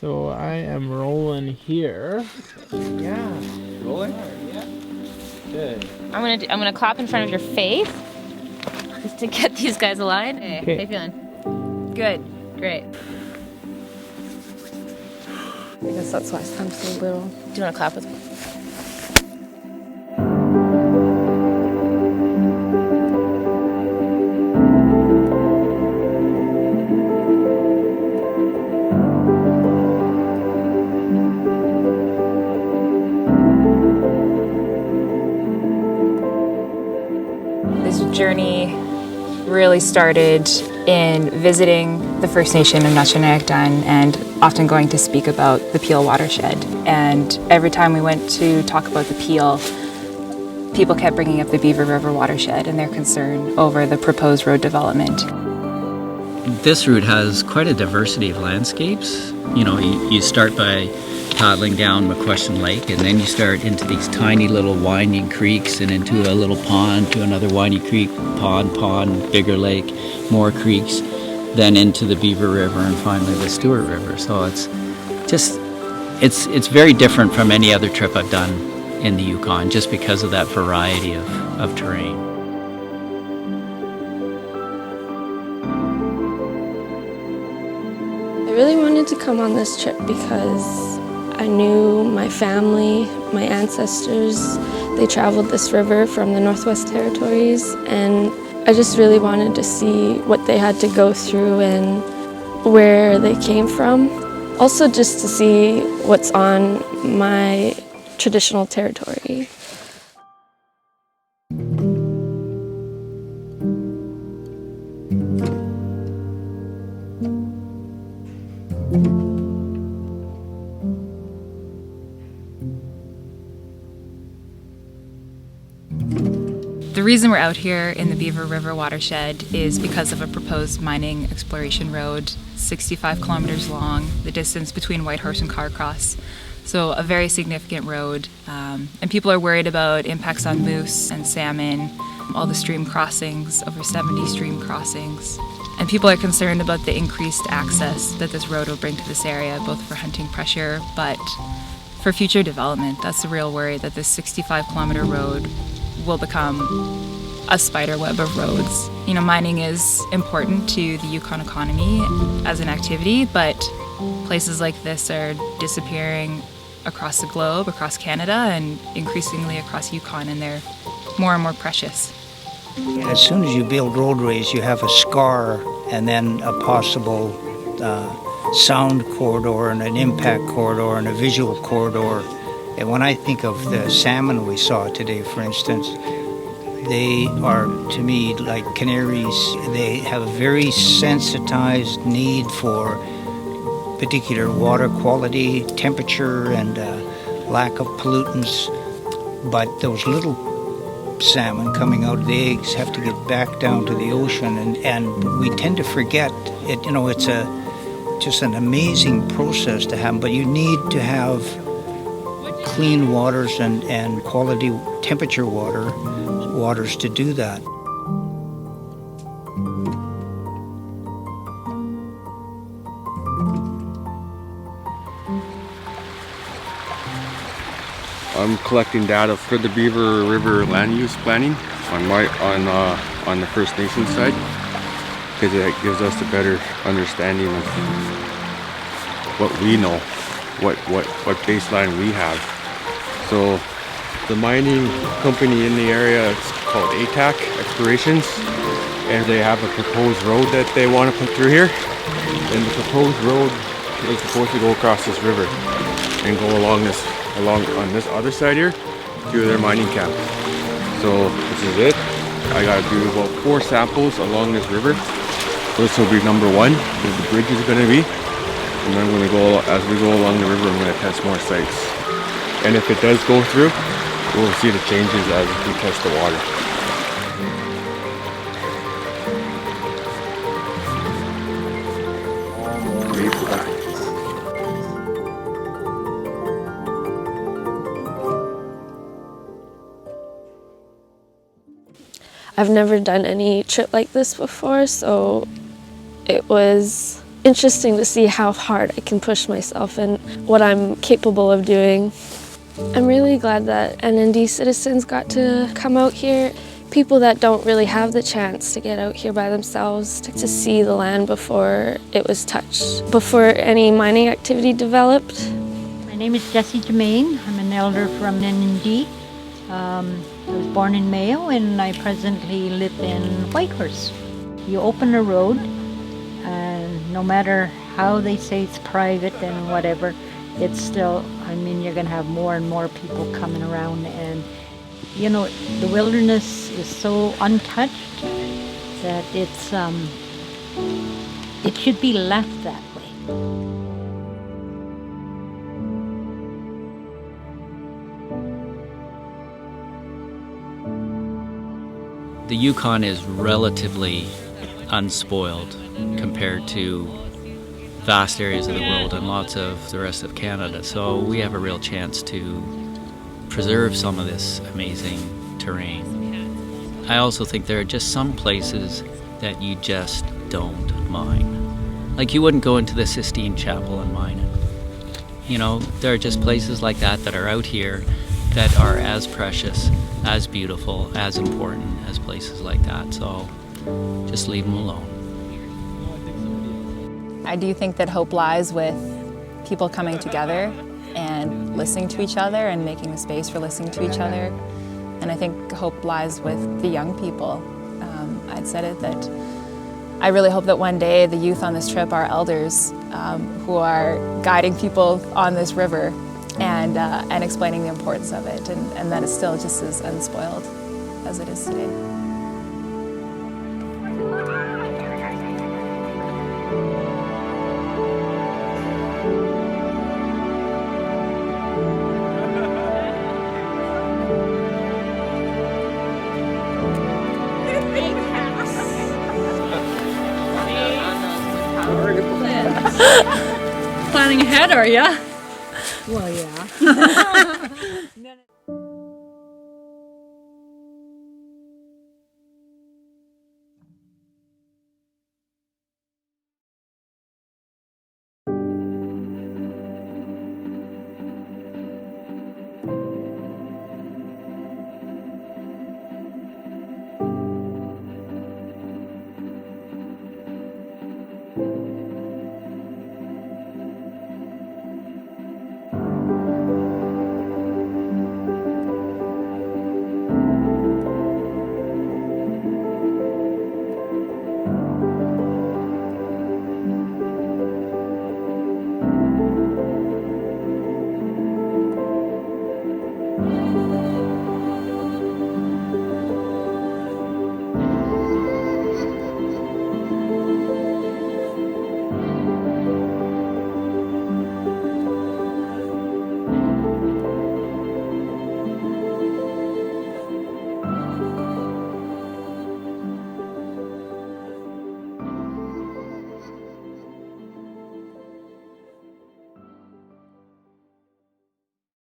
So I am rolling here. Yeah, rolling. Yeah. Good. I'm gonna clap in front of your face just to get these guys aligned. Hey, how you feeling? Good. Great. I guess that's why I'm so little. Do you want to clap with me? This journey really started in visiting the First Nation of Na-Cho and often going to speak about the Peel watershed. And every time we went to talk about the Peel, people kept bringing up the Beaver River watershed and their concern over the proposed road development. This route has quite a diversity of landscapes. You know, you start by paddling down McQuestion Lake, and then you start into these tiny little winding creeks and into a little pond, to another windy creek, pond, bigger lake, more creeks, then into the Beaver River, and finally the Stewart River. So it's very different from any other trip I've done in the Yukon, just because of that variety of terrain. I really wanted to come on this trip because I knew my family, my ancestors, they traveled this river from the Northwest Territories, and I just really wanted to see what they had to go through and where they came from. Also just to see what's on my traditional territory. The reason we're out here in the Beaver River watershed is because of a proposed mining exploration road, 65 kilometers long, the distance between Whitehorse and Carcross. So a very significant road, and people are worried about impacts on moose and salmon, all the stream crossings, over 70 stream crossings. And people are concerned about the increased access that this road will bring to this area, both for hunting pressure, but for future development. That's the real worry, that this 65-kilometer road will become a spider web of roads. You know, mining is important to the Yukon economy as an activity, but places like this are disappearing across the globe, across Canada, and increasingly across Yukon, and they're more and more precious. As soon as you build roadways, you have a scar and then a possible sound corridor and an impact corridor and a visual corridor. And when I think of the salmon we saw today, for instance, they are, to me, like canaries. They have a very sensitized need for particular water quality, temperature, and lack of pollutants. But those little salmon coming out of the eggs have to get back down to the ocean, and we tend to forget it. You know, it's just an amazing process to have, but you need to have clean waters and quality temperature waters to do that. I'm collecting data for the Beaver River land use planning on the First Nation side, because it gives us a better understanding of what we know, what baseline we have. So the mining company in the area is called ATAC Explorations, and they have a proposed road that they want to put through here. And the proposed road is supposed to go across this river and go along on this other side here to their mining camp. So this is it. I gotta do about 4 samples along this river. This will be number 1, where the bridge is gonna be. And then as we go along the river, I'm gonna test more sites. And if it does go through, we'll see the changes as we test the water. I've never done any trip like this before, so it was interesting to see how hard I can push myself and what I'm capable of doing. I'm really glad that NND citizens got to come out here. People that don't really have the chance to get out here by themselves, to see the land before it was touched, before any mining activity developed. My name is Jessie Germain. I'm an elder from NND. I was born in Mayo and I presently live in Whitehorse. You open a road and no matter how they say it's private and whatever, it's still, I mean, you're going to have more and more people coming around, and you know, the wilderness is so untouched that it's it should be left that way. The Yukon is relatively unspoiled compared to vast areas of the world and lots of the rest of Canada. So we have a real chance to preserve some of this amazing terrain. I also think there are just some places that you just don't mine. Like you wouldn't go into the Sistine Chapel and mine it. You know, there are just places like that are out here that are as precious, as beautiful, as important as places like that. So just leave them alone. I do think that hope lies with people coming together and listening to each other and making a space for listening to each other. And I think hope lies with the young people. I'd said it that I really hope that one day the youth on this trip are elders who are guiding people on this river and explaining the importance of it, and that it's still just as unspoiled as it is today. Planning ahead, are ya? Well, yeah.